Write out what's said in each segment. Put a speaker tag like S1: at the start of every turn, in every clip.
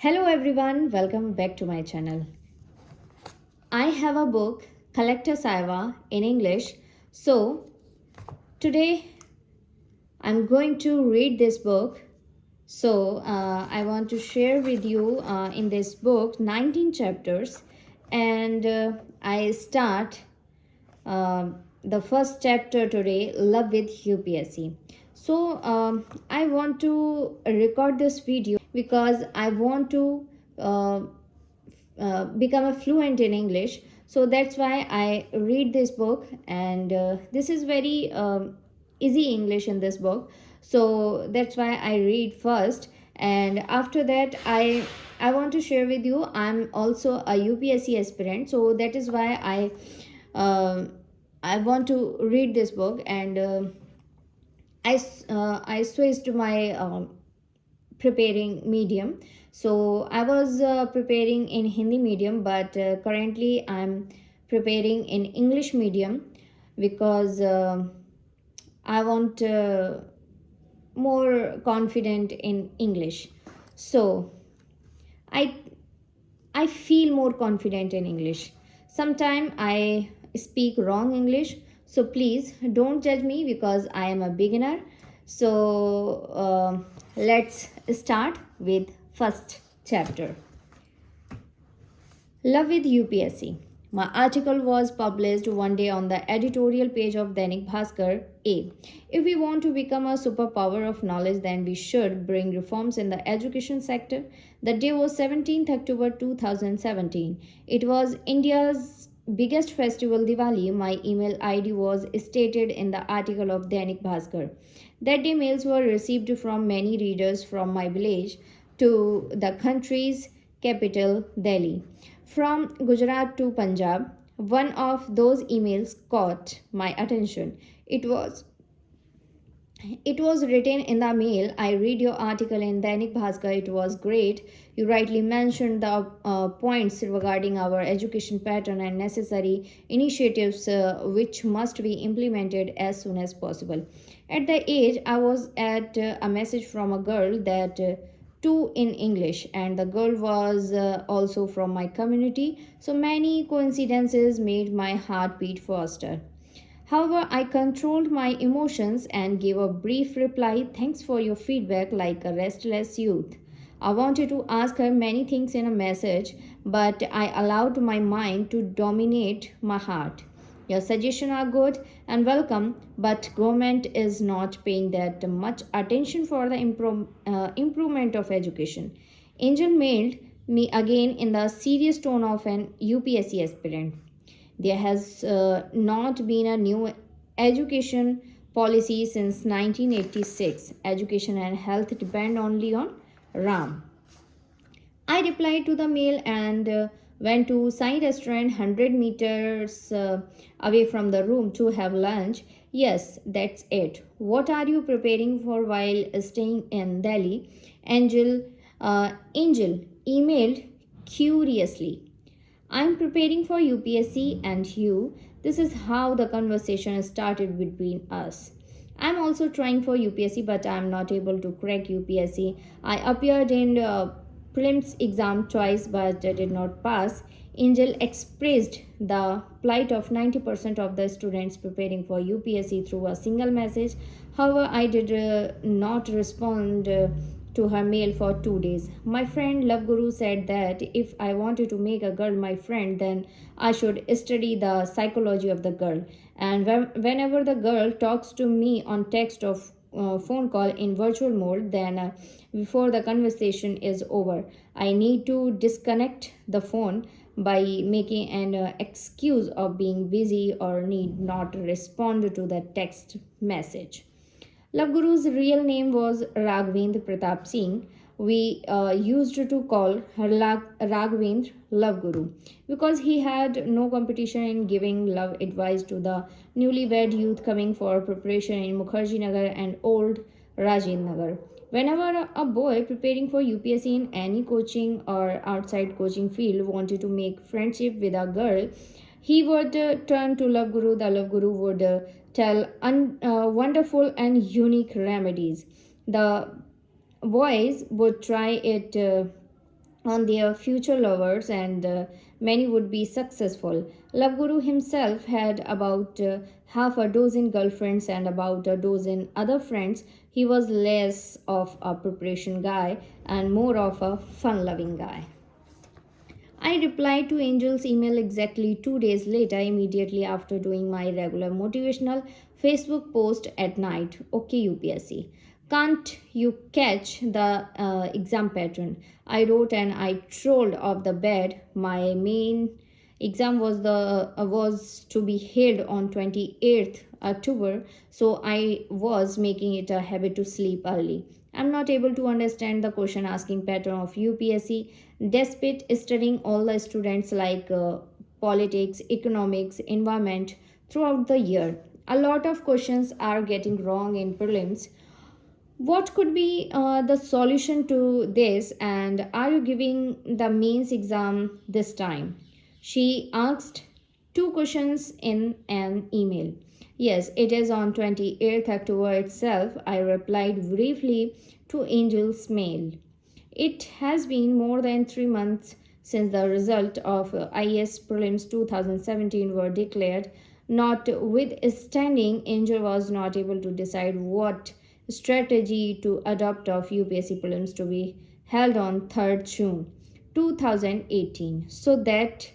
S1: Hello everyone, welcome back to my channel. I have a book, Collector Saiva, in English. So today I'm going to read this book. I want to share with you in this book 19 chapters, and I start the first chapter today, Love with UPSC. I want to record this video because I want to become a fluent in English. So that's why I read this book, and this is very easy English in this book. So that's why I read first, and after that I want to share with you. I'm also a UPSC aspirant, so that is why uh, I want to read this book, and I switched to my preparing medium. So I was preparing in Hindi medium, but currently I'm preparing in English medium because I want more confident in English. So I I feel more confident in English. Sometimes I speak wrong English, so please don't judge me because I am a beginner. Let's start with first chapter. Love with UPSC. My article was published one day on the editorial page of Dainik Bhaskar. A. If we want to become a superpower of knowledge, then we should bring reforms in the education sector. The day was 17th October 2017. It was India's biggest festival, Diwali. My email ID was stated in the article of Dainik Bhaskar. That day, mails were received from many readers from my village to the country's capital, Delhi. From Gujarat to Punjab, one of those emails caught my attention. It was written in the mail. I read your article in Dainik Bhaskar. It was great. You rightly mentioned the points regarding our education pattern and necessary initiatives which must be implemented as soon as possible. At the age, I was at a message from a girl that two in English, and the girl was also from my community. So many coincidences made my heart beat faster. However, I controlled my emotions and gave a brief reply. Thanks for your feedback, like a restless youth. I wanted to ask her many things in a message, but I allowed my mind to dominate my heart. Your suggestions are good and welcome, but government is not paying that much attention for the improvement of education. Angel mailed me again in the serious tone of an UPSC aspirant. There has not been a new education policy since 1986. Education and health depend only on RAM. I replied to the mail and went to Sai restaurant 100 meters away from the room to have lunch. Yes, that's it. What are you preparing for while staying in Delhi? Angel emailed curiously. I'm preparing for UPSC and you. This is how the conversation started between us. I'm also trying for UPSC, but I'm not able to crack UPSC. I appeared in prelims exam twice but did not pass. Angel expressed the plight of 90% of the students preparing for UPSC through a single message. However, I did not respond to her mail for 2 days. My friend Love Guru said that if I wanted to make a girl my friend, then I should study the psychology of the girl. And whenever the girl talks to me on text or phone call in virtual mode, then before the conversation is over, I need to disconnect the phone by making an excuse of being busy or need not respond to the text message. Love Guru's real name was Raghavendra Pratap Singh. We used to call her Raghavendra Love Guru because he had no competition in giving love advice to the newlywed youth coming for preparation in Mukherjee Nagar and Old Rajin Nagar. Whenever a boy preparing for UPSC in any coaching or outside coaching field wanted to make friendship with a girl, he would turn to Love Guru. The Love Guru would tell wonderful and unique remedies. The boys would try it on their future lovers, and many would be successful. Love Guru himself had about half a dozen girlfriends and about a dozen other friends. He was less of a preparation guy and more of a fun loving guy. I replied to Angel's email exactly 2 days later, immediately after doing my regular motivational Facebook post at night. Okay, UPSC. Can't you catch the exam pattern? I wrote and I trolled off the bed. My main exam was to be held on 28th October, so I was making it a habit to sleep early. I'm not able to understand the question asking pattern of UPSC despite studying all the students like politics, economics, environment throughout the year. A lot of questions are getting wrong in prelims. What could be the solution to this, and are you giving the mains exam this time? She asked two questions in an email. Yes, it is on 28th October itself. I replied briefly to Angel's mail. It has been more than 3 months since the result of IS Prelims 2017 were declared. Notwithstanding, Angel was not able to decide what strategy to adopt of UPSC Prelims to be held on 3rd June 2018, so that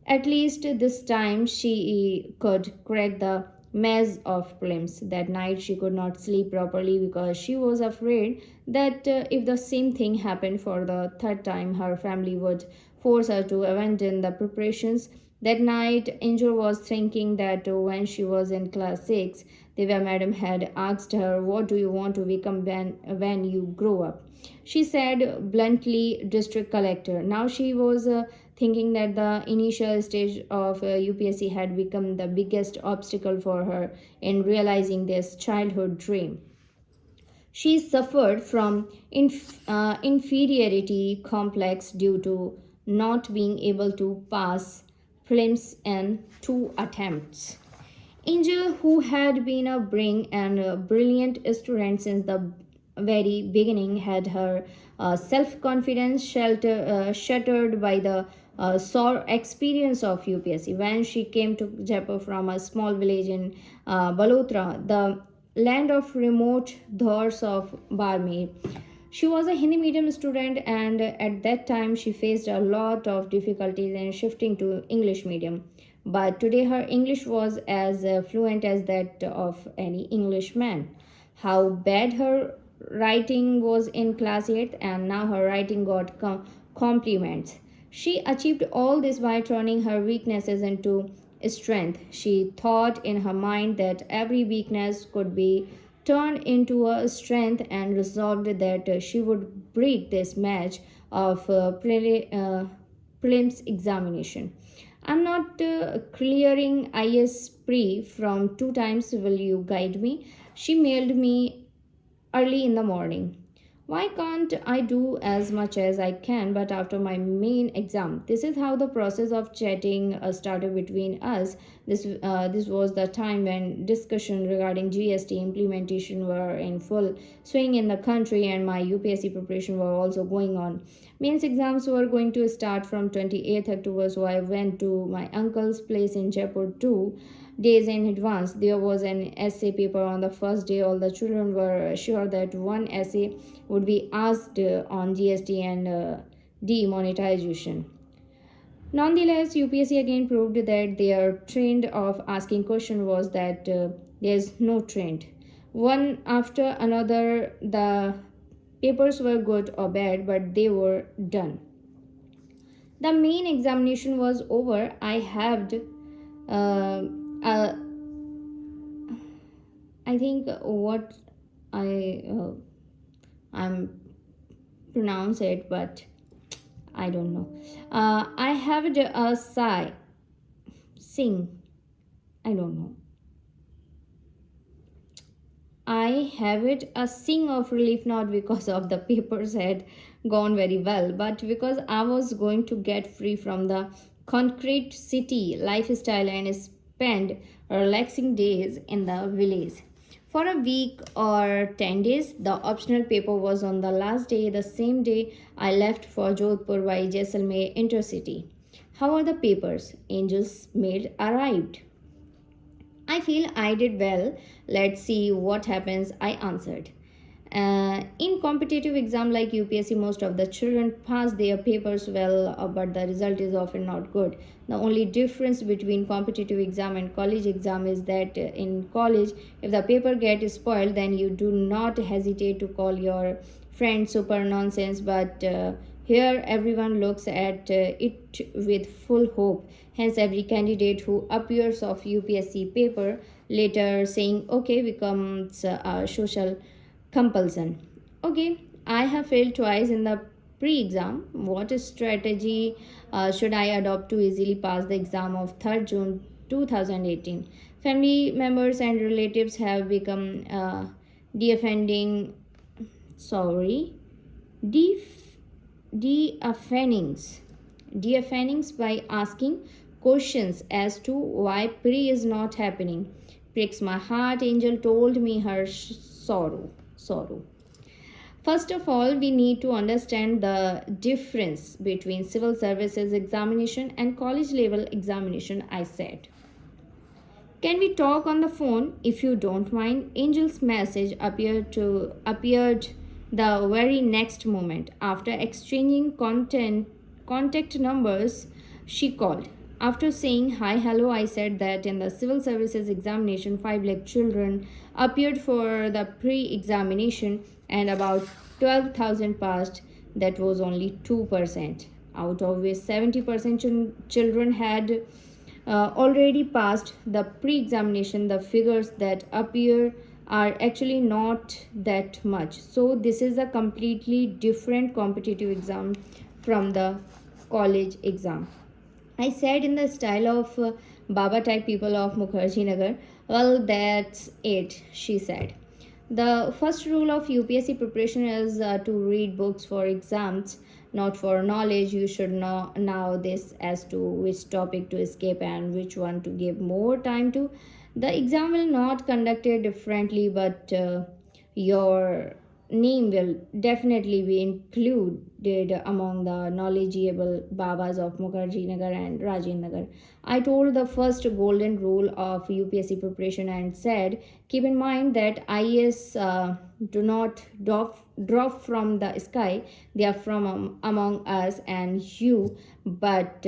S1: at least this time she could crack the maze of prelims. That night she could not sleep properly because she was afraid that if the same thing happened for the third time, her family would force her to abandon the preparations. That night, Angel was thinking that when she was in class 6, Divya madam had asked her, "What do you want to become when you grow up?" She said bluntly, district collector. Now she was thinking that the initial stage of UPSC had become the biggest obstacle for her in realizing this childhood dream. She suffered from inferiority complex due to not being able to pass prelims in 2 attempts. Angel, who had been a brain and a brilliant student since the very beginning, had her self confidence shattered by the sore experience of UPSC. When she came to Jaipur from a small village in Balotra, the land of remote doors of Barmer, she was a Hindi medium student, and at that time she faced a lot of difficulties in shifting to English medium. But today her English was as fluent as that of any Englishman. How bad her writing was in class 8, and now her writing got compliments. She achieved all this by turning her weaknesses into strength. She thought in her mind that every weakness could be turned into a strength and resolved that she would break this match of prelims examination. I'm not clearing IS pre from 2 times. Will you guide me? She mailed me early in the morning. Why can't I do as much as I can but after my main exam? This is how the process of chatting started between us. This was the time when discussion regarding GST implementation were in full swing in the country, and my UPSC preparation were also going on. Mains exams were going to start from 28th October, so I went to my uncle's place in Jaipur 2 days in advance. There was an essay paper on the first day. All the children were sure that one essay would be asked on GST and demonetization. Nonetheless, UPSC again proved that their trend of asking question was that there's no trend. One after another, the papers were good or bad, but they were done. The main examination was over. I had, uh, I think what I'm pronounce it, but I don't know. I have a sigh, sing. I don't know. I have it a sing of relief, not because of the papers had gone very well, but because I was going to get free from the concrete city lifestyle and spend relaxing days in the village. For a week or 10 days, the optional paper was on the last day, the same day I left for Jodhpur by Jaisalmer Intercity. How are the papers? Angel's mail arrived. I feel I did well. Let's see what happens, I answered. In competitive exam like UPSC, most of the children pass their papers well, but the result is often not good. The only difference between competitive exam and college exam is that in college, if the paper gets spoiled, then you do not hesitate to call your friend super nonsense. But here, everyone looks at it with full hope. Hence, every candidate who appears of UPSC paper later saying okay becomes a social compulsion. Okay, I have failed twice in the pre-exam. What strategy should I adopt to easily pass the exam of 3rd June 2018? Family members and relatives have become defending, sorry, def, deafenings by asking questions as to why pre is not happening. Breaks my heart. Angel told me her sorrow. First of all, we need to understand the difference between civil services examination and college level examination, I said. Can we talk on the phone if you don't mind? Angel's message appeared the very next moment. After exchanging contact numbers, she called. After saying hi hello, I said that in the civil services examination 5 lakh children appeared for the pre-examination and about 12,000 passed. That was only 2%, out of which 70% children had already passed the pre-examination. The figures that appear are actually not that much. So this is a completely different competitive exam from the college exam. I said in the style of Baba type people of Mukherjee Nagar. Well, that's it, she said. The first rule of UPSC preparation is to read books for exams, not for knowledge. You should know now this as to which topic to escape and which one to give more time to. The exam will not conducted differently, but your name will definitely be included among the knowledgeable Babas of Mukherjee Nagar and Rajin Nagar. I told the first golden rule of UPSC preparation and said, keep in mind that IAS do not drop from the sky, they are from among us and you. But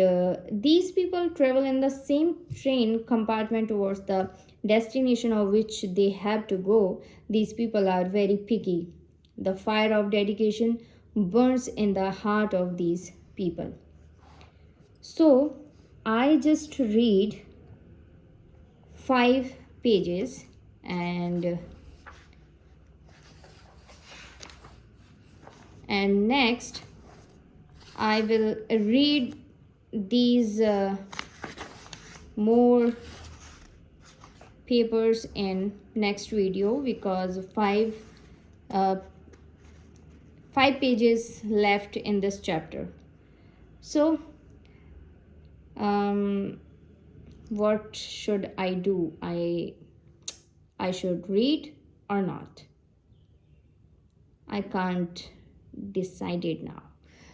S1: these people travel in the same train compartment towards the destination of which they have to go. These people are very picky. The fire of dedication burns in the heart of these people. So I just read 5 pages and next I will read these more papers in next video, because 5 pages left in this chapter. So what should I do? I should read or not? I can't decide it now.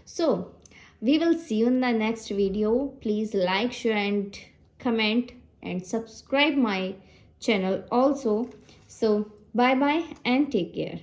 S1: So we will see you in the next video. Please like, share and comment and subscribe my channel also. So bye bye and take care.